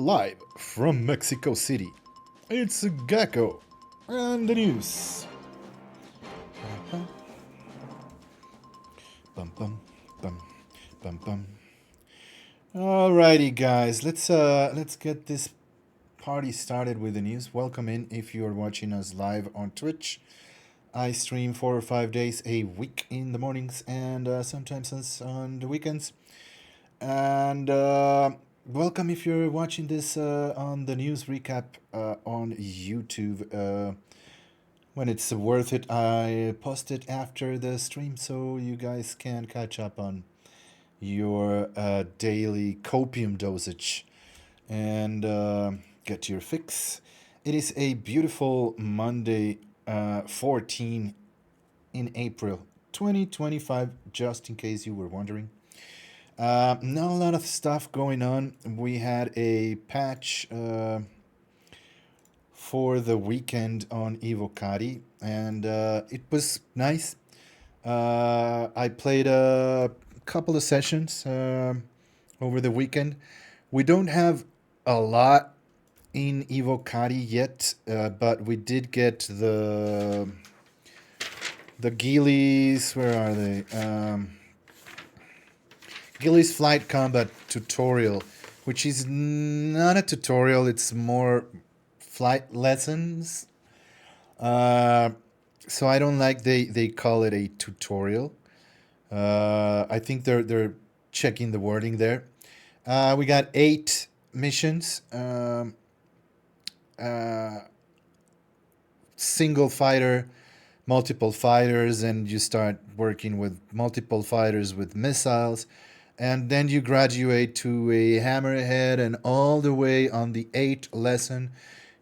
Live from Mexico City, it's Gecko and the news. Bum bum bum bum bum. Alrighty, guys, let's get this party started with the news. Welcome in if you're watching us live on Twitch. I stream 4 or 5 days a week in the mornings and sometimes on the weekends. And welcome if you're watching this on the news recap on YouTube. When it's worth it, I post it after the stream so you guys can catch up on your daily copium dosage and get your fix. It is a beautiful Monday, 14 in April 2025, just in case you were wondering. Not a lot of stuff going on. We had a patch for the weekend on Evocati, and it was nice. I played a couple of sessions over the weekend. We don't have a lot in Evocati yet, but we did get the Geely's. Where are they? Geely's Flight Combat Tutorial, which is not a tutorial, it's more flight lessons. So I don't like they call it a tutorial. I think they're checking the wording there. We got 8 missions. Single fighter, multiple fighters, and you start working with multiple fighters with missiles. And then you graduate to a hammerhead, and all the way on the 8th lesson,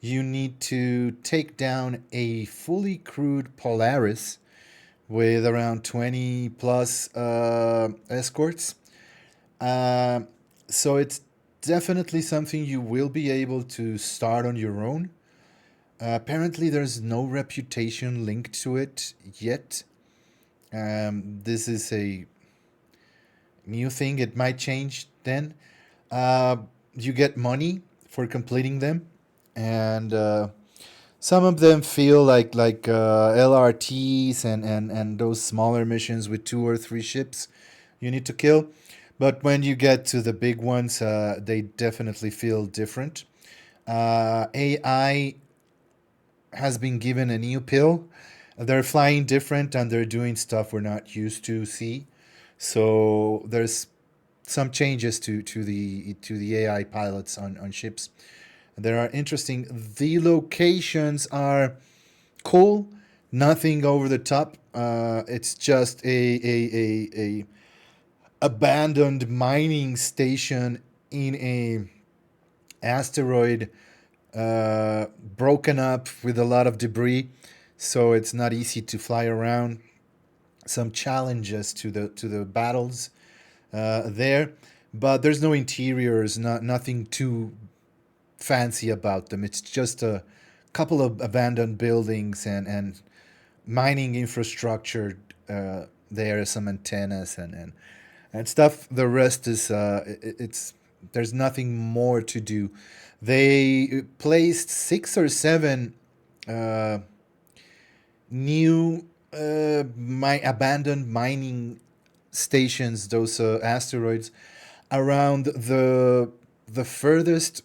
you need to take down a fully crewed Polaris with around 20 plus escorts. So it's definitely something you will be able to start on your own. Apparently, there's no reputation linked to it yet. This is a new thing. It might change then. You get money for completing them, and some of them feel like LRTs and those smaller missions with 2 or 3 ships you need to kill. But when you get to the big ones, they definitely feel different. AI has been given a new pill. They're flying different and they're doing stuff we're not used to see. So there's some changes to the AI pilots on ships. They are interesting. The locations are cool. Nothing over the top. It's just a abandoned mining station in a asteroid, broken up with a lot of debris, so it's not easy to fly around. Some challenges to the battles there, but there's no interiors, nothing too fancy about them. It's just a couple of abandoned buildings and mining infrastructure. There are some antennas and stuff. The rest is it's there's nothing more to do. They placed 6 or 7 new abandoned mining stations, those asteroids, around the furthest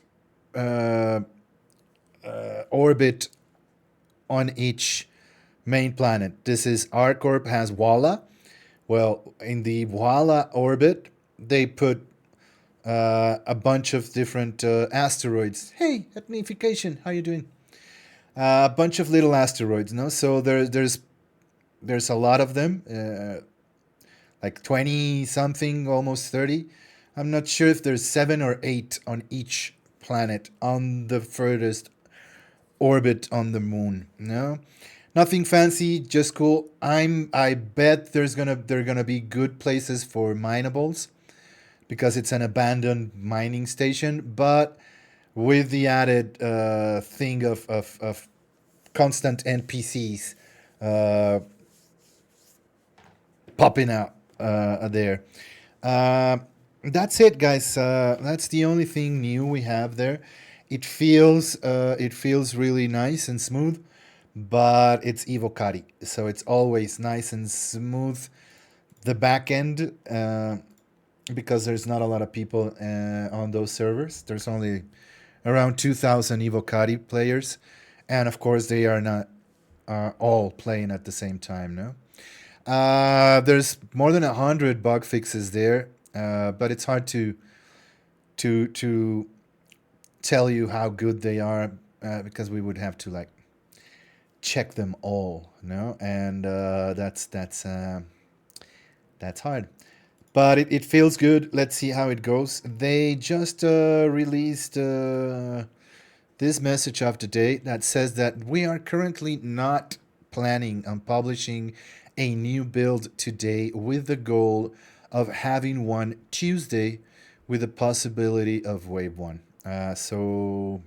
orbit on each main planet. This is ARGB has Walla. Well, in the Walla orbit, they put a bunch of different asteroids. Hey, Etnification, how you doing? A bunch of little asteroids, no? So there's a lot of them, like 20 something, almost 30. I'm not sure if there's 7 or 8 on each planet on the furthest orbit on the moon. No, nothing fancy, just cool. I bet they're gonna be good places for minables because it's an abandoned mining station, but with the added thing of constant NPCs popping out there. That's it, guys. That's the only thing new we have there. It feels really nice and smooth, but it's Evocati, so it's always nice and smooth. The back end, because there's not a lot of people on those servers. There's only around 2,000 Evocati players, and of course they are not all playing at the same time. No, there's more than 100 bug fixes there, but it's hard to tell you how good they are because we would have to like check them all, no, and that's hard. But it feels good. Let's see how it goes. They just released this message of today that says that we are currently not planning on publishing a new build today with the goal of having one Tuesday with the possibility of wave one. So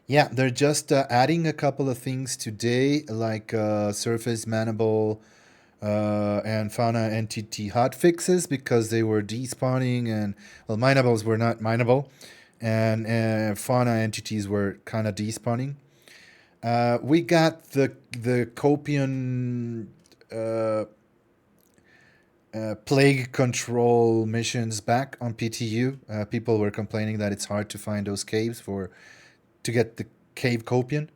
yeah, they're just adding a couple of things today, like surface manageable and fauna entity hotfixes because they were despawning and well, minables were not mineable, and fauna entities were kind of despawning. We got the Copian plague control missions back on PTU. People were complaining that it's hard to find those caves to get the cave Copian.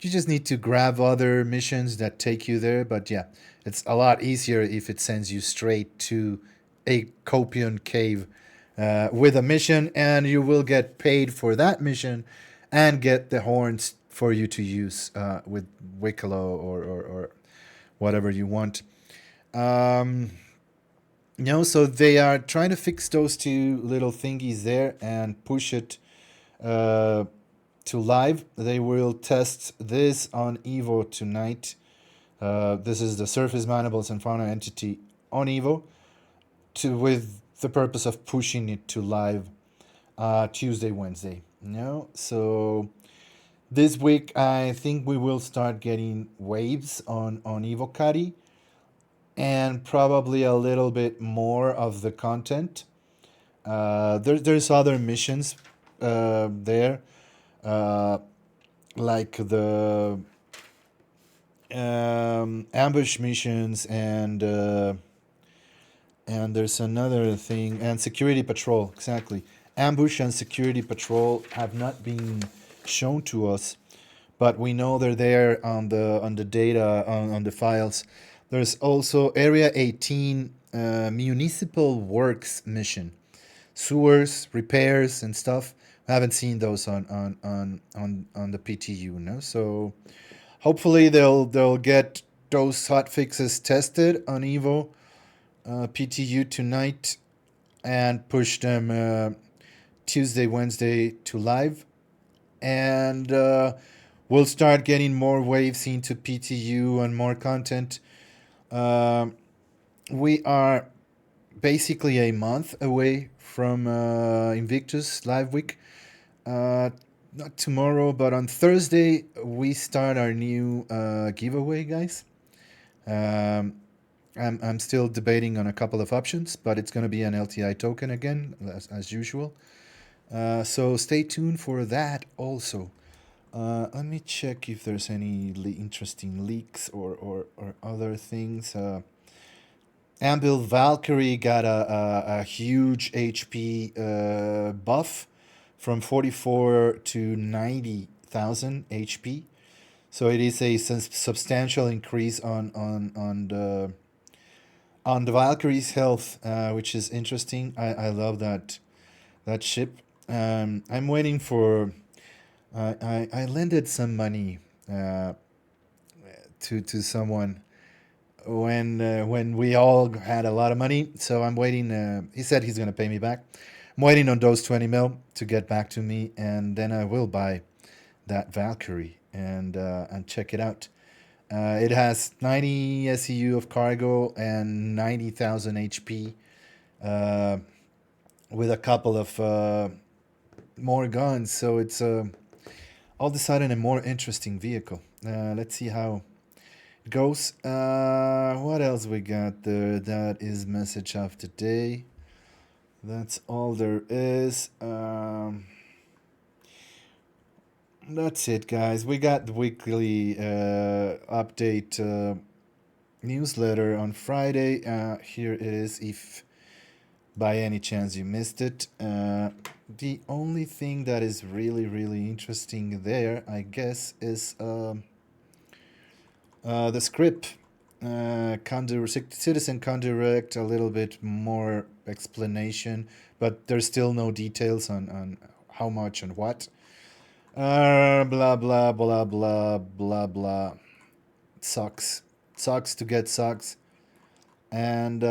You just need to grab other missions that take you there. But yeah, it's a lot easier if it sends you straight to a Copian cave with a mission, and you will get paid for that mission and get the horns for you to use with Wicklow or whatever you want. Um, so they are trying to fix those two little thingies there and push it uh, to live. They will test this on Evo tonight. This is the surface manables and fauna entity on Evo with the purpose of pushing it to live Tuesday, Wednesday. So this week I think we will start getting waves on Evocati and probably a little bit more of the content. There's other missions there, uh, like the ambush missions and there's another thing, and security patrol. Exactly, ambush and security patrol have not been shown to us, but we know they're there on the data on the files. There's also Area 18 municipal works mission, sewers repairs and stuff. I haven't seen those on the PTU. No, so hopefully they'll get those hot fixes tested on Evo PTU tonight and push them Tuesday, Wednesday to live, and we'll start getting more waves into PTU and more content. Um we are basically a month away from Invictus Live Week. Uh, Not tomorrow, but on Thursday we start our new giveaway, guys. Um, I'm still debating on a couple of options, but it's going to be an LTI token again, as usual. So stay tuned for that also. Let me check if there's any interesting leaks or other things. Ambil Valkyrie got a huge HP buff from 44 to 90,000 HP. So it is a substantial increase on the Valkyrie's health, which is interesting. I love that ship. I'm waiting for. I lended some money uh, to someone when we all had a lot of money. So I'm waiting. He said he's gonna pay me back. I'm waiting on those 20 mil to get back to me, and then I will buy that Valkyrie and check it out. It has 90 SEU of cargo and 90,000 HP, uh, with a couple of more guns. So it's all of a sudden a more interesting vehicle. Let's see how goes. What else we got there? That is message of the day. That's all there is. That's it, guys. We got the weekly update newsletter on Friday. Here it is, if by any chance you missed it. The only thing that is really, really interesting there, I guess, is the script. Citizen can direct a little bit more explanation, but there's still no details on how much and what. Blah blah blah blah blah blah. Sucks. Sucks to get sucks. And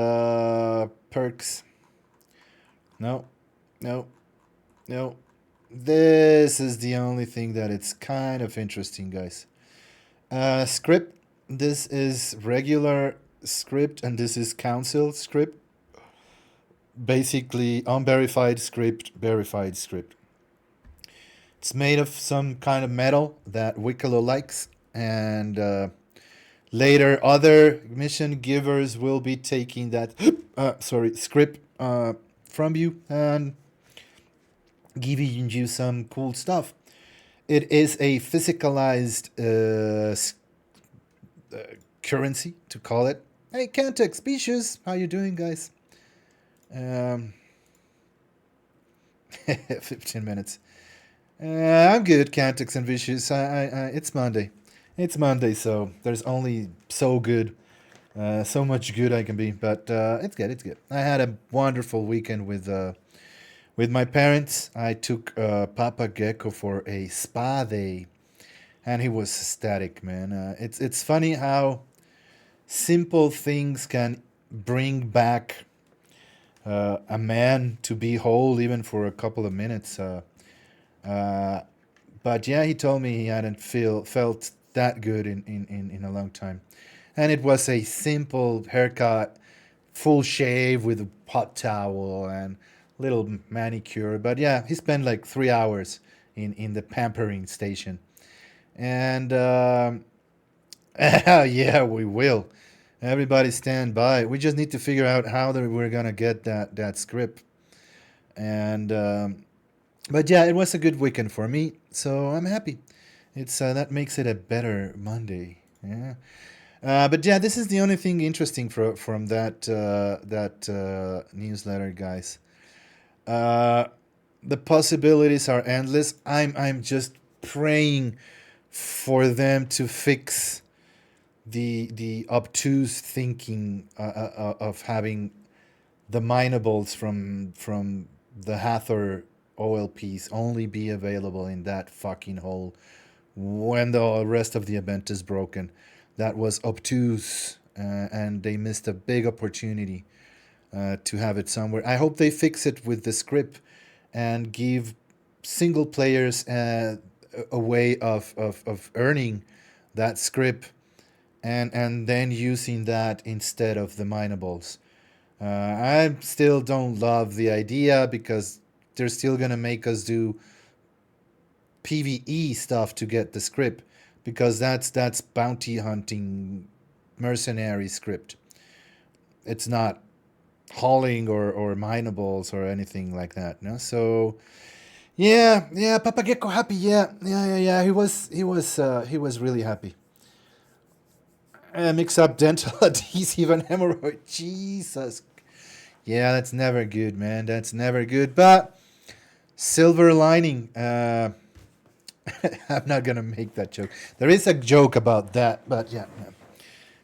perks. No, no, no. This is the only thing that it's kind of interesting, guys. Script. This is regular script, and this is council script. Basically, unverified script, verified script. It's made of some kind of metal that Wicklow likes, and later other mission givers will be taking that script from you and giving you some cool stuff. It is a physicalized currency, to call it. Hey, Cantex, species, how you doing, guys? 15 minutes. I'm good, Cantex and Vicious. It's Monday. It's Monday, so there's only so much good I can be. But it's good. It's good. I had a wonderful weekend with my parents. I took Papa Gecko for a spa day, and he was ecstatic, man. It's funny how simple things can bring back a man to be whole, even for a couple of minutes. But yeah, he told me he hadn't felt that good in a long time. And it was a simple haircut, full shave with a hot towel and little manicure. But yeah, he spent like 3 hours in the pampering station. And yeah, we will. Everybody stand by. We just need to figure out how we're going to get that script. And but yeah, it was a good weekend for me, so I'm happy. It's that makes it a better Monday. Yeah. But yeah, this is the only thing interesting from that newsletter, guys. The possibilities are endless. I'm just praying for them to fix the obtuse thinking of having the minables from the Hathor OLPs only be available in that fucking hole when the rest of the event is broken. That was obtuse, and they missed a big opportunity to have it somewhere. I hope they fix it with the script and give single players a way of earning that script and then using that instead of the minables. I still don't love the idea because they're still gonna make us do PvE stuff to get the script, because that's bounty hunting mercenary script. It's not hauling or minables or anything like that. No, so yeah, Papa Gecko happy. Yeah. He was really happy. Mix up dental adhesive and hemorrhoid. Jesus. Yeah, that's never good, man. That's never good. But silver lining. I'm not gonna make that joke. There is a joke about that, but yeah,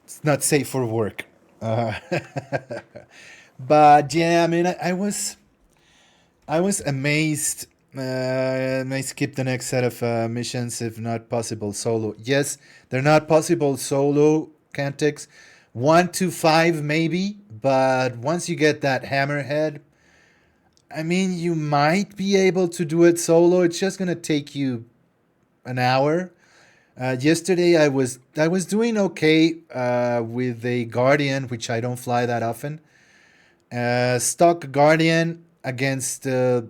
it's not safe for work. But yeah, I mean, I was amazed. I skip the next set of missions if not possible solo. Yes, they're not possible solo, Cantex. 1 to 5 maybe, but once you get that hammerhead, I mean, you might be able to do it solo. It's just gonna take you an hour. Yesterday I was doing okay with a Guardian, which I don't fly that often. Stock Guardian against the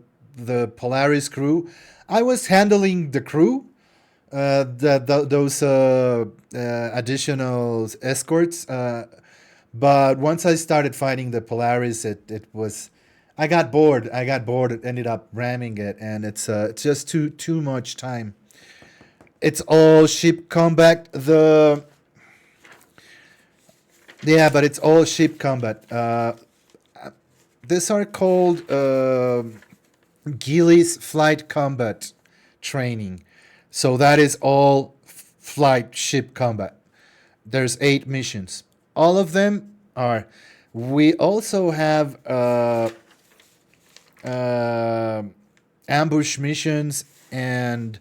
Polaris crew. I was handling the crew, those additional escorts. But once I started fighting the Polaris, it was I got bored. I got bored. It ended up ramming it, and it's just too much time. It's all ship combat. The Yeah, but it's all ship combat. These are called Gillies flight combat training. So that is all flight ship combat. There's 8 missions. All of them are. We also have uh, ambush missions and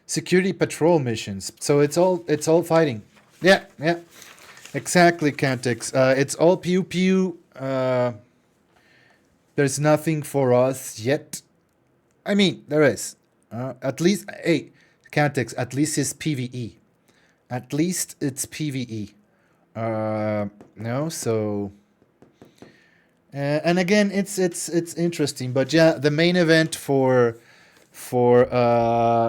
security patrol missions. So it's all fighting. Yeah, yeah, exactly, Cantix. It's all pew pew. There's nothing for us yet. I mean, there is. At least, hey, Cantix. At least it's PVE. At least it's PVE. No, so and again, it's interesting. But yeah, the main event for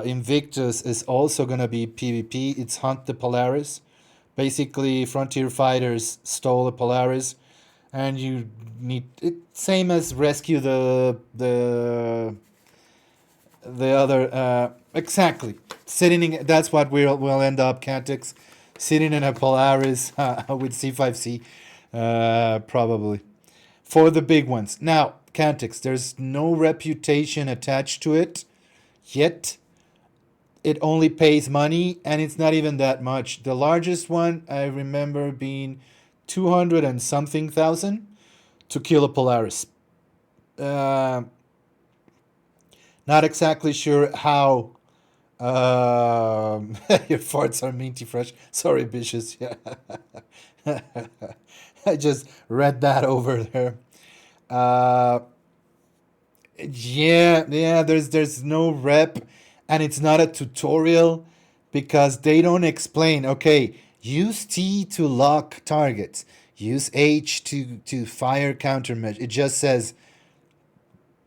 Invictus is also gonna be PvP. It's Hunt the Polaris. Basically, Frontier Fighters stole the Polaris, and you need it same as rescue the other exactly sitting in. That's what we'll end up, Cantix, sitting in a Polaris with C5C, probably for the big ones. Now, Cantix, there's no reputation attached to it yet. It only pays money, and it's not even that much. The largest one I remember being 200 and something thousand to kill a Polaris. Uh, Not exactly sure how. Your farts are minty fresh. Sorry, bitches. Yeah, I just read that over there. Uh, yeah. There's no rep, and it's not a tutorial because they don't explain. Okay, use T to lock targets. Use H to fire countermeasure. It just says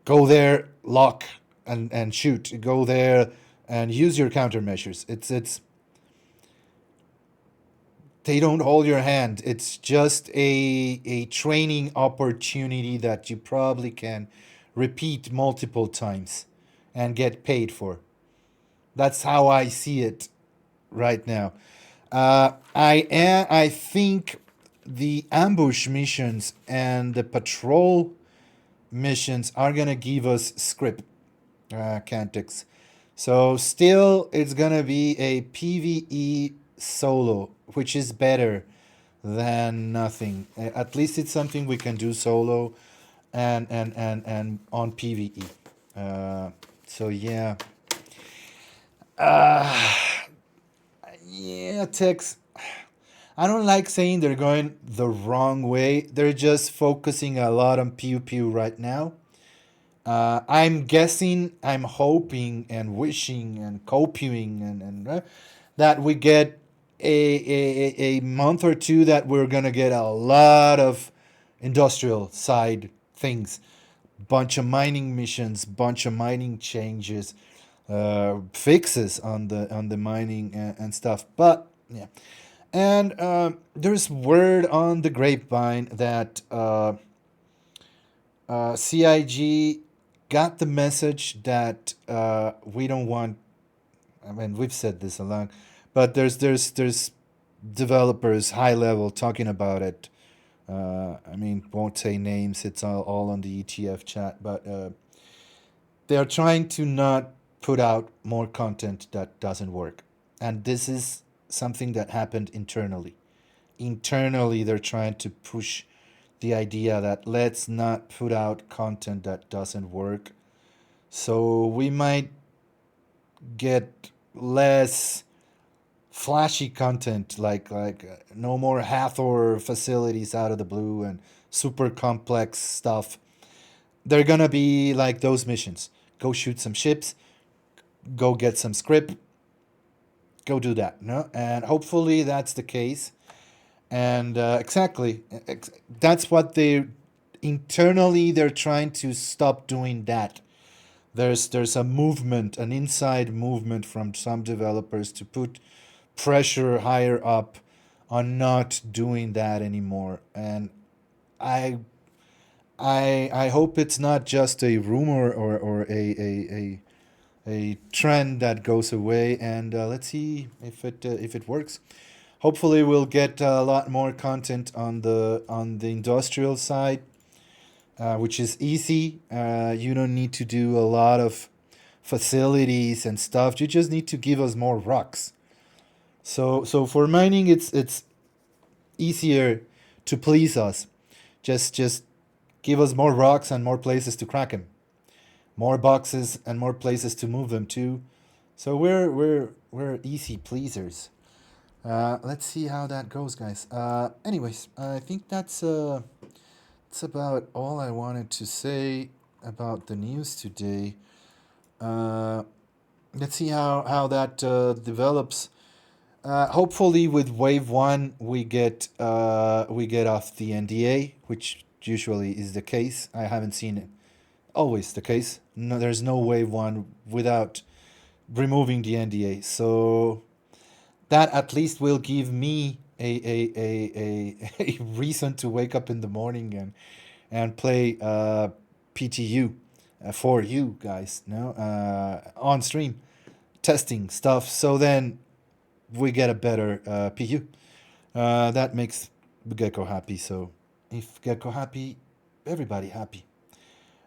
go there, lock, and shoot. Go there and use your countermeasures. It's they don't hold your hand. It's just a training opportunity that you probably can repeat multiple times and get paid for. That's how I see it right now. I think the ambush missions and the patrol missions are gonna give us script, Cantix. So still, it's gonna be a PVE solo, which is better than nothing. At least it's something we can do solo, and on PVE. So yeah, uh, yeah, Tex. I don't like saying they're going the wrong way. They're just focusing a lot on pew pew right now. I'm guessing, I'm hoping and wishing and coping and that we get a month or two that we're gonna get a lot of industrial side things, bunch of mining missions, bunch of mining changes, fixes on the mining and stuff. But yeah, and there's word on the grapevine that CIG got the message that we don't want. I mean, we've said this a lot, but there's developers high level talking about it. I mean, won't say names. It's all on the ETF chat, but they are trying to not put out more content that doesn't work, and this is something that happened internally. Internally, they're trying to push the idea that let's not put out content that doesn't work. So we might get less flashy content like no more Hathor facilities out of the blue and super complex stuff. They're gonna be like those missions. Go shoot some ships, go get some script, go do that. No? And hopefully that's the case. And exactly, that's what they internally they're trying to stop doing that. There's a movement, an inside movement from some developers to put pressure higher up on not doing that anymore. And I I hope it's not just a rumor or a trend that goes away. And let's see if it works. Hopefully, we'll get a lot more content on the industrial side, which is easy. You don't need to do a lot of facilities and stuff. You just need to give us more rocks. So for mining, it's easier to please us. Just give us more rocks and more places to crack them, more boxes and more places to move them to. So we're easy pleasers. Let's see how that goes, guys. Anyways, I think that's about all I wanted to say about the news today. Uh, let's see how that develops. Hopefully, with Wave One, we get off the NDA, which usually is the case. I haven't seen it always the case. No, there's no Wave One without removing the NDA. So that at least will give me a reason to wake up in the morning and play PTU for you guys, no, on stream testing stuff. So then we get a better PU. That makes Gecko happy. So if Gecko happy, everybody happy.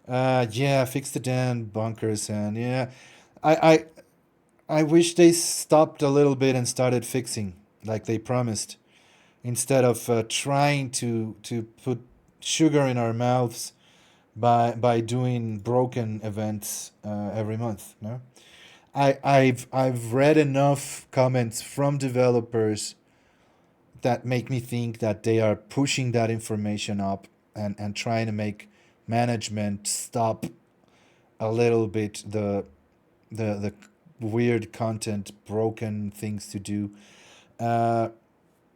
Yeah, fix the damn bunkers. And yeah, I, I I wish they stopped a little bit and started fixing like they promised, instead of trying to put sugar in our mouths by doing broken events every month. No, I've read enough comments from developers that make me think that they are pushing that information up and trying to make management stop a little bit the weird content, broken things to do, uh,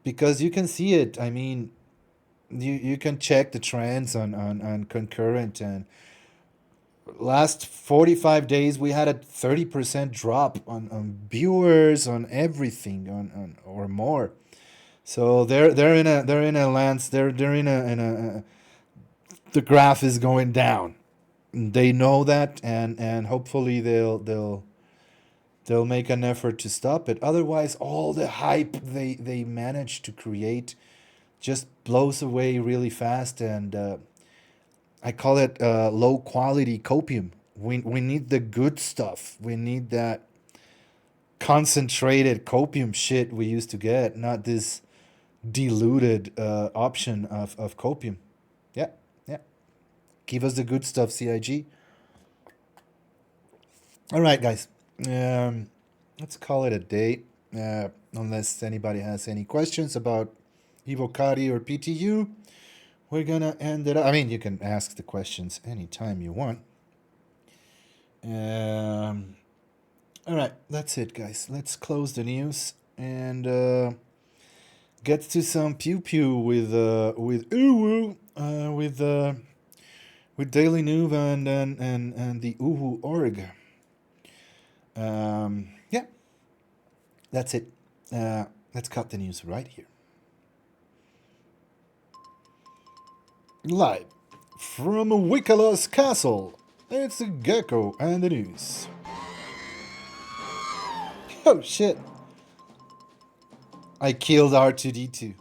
because you can see it. I mean, you can check the trends on concurrent, and last 45 days we had a 30% drop on viewers, on everything, on or more. So they're in a lance, they're in a the graph is going down. They know that, and hopefully they'll make an effort to stop it. Otherwise, all the hype they manage to create just blows away really fast. And I call it low quality copium. We need the good stuff. We need that concentrated copium shit we used to get, not this diluted option of copium. Yeah, yeah. Give us the good stuff, CIG. All right, guys. Let's call it a day. Unless anybody has any questions about Evocati or PTU, we're gonna end it up. I mean, you can ask the questions anytime you want. All right, that's it, guys. Let's close the news and get to some pew pew with Uwu, with Daily Noob and the Uwu org. Yeah, that's it. Let's cut the news right here. Live from Wicala's castle, it's Gecko and the news. Oh shit. I killed R2D2.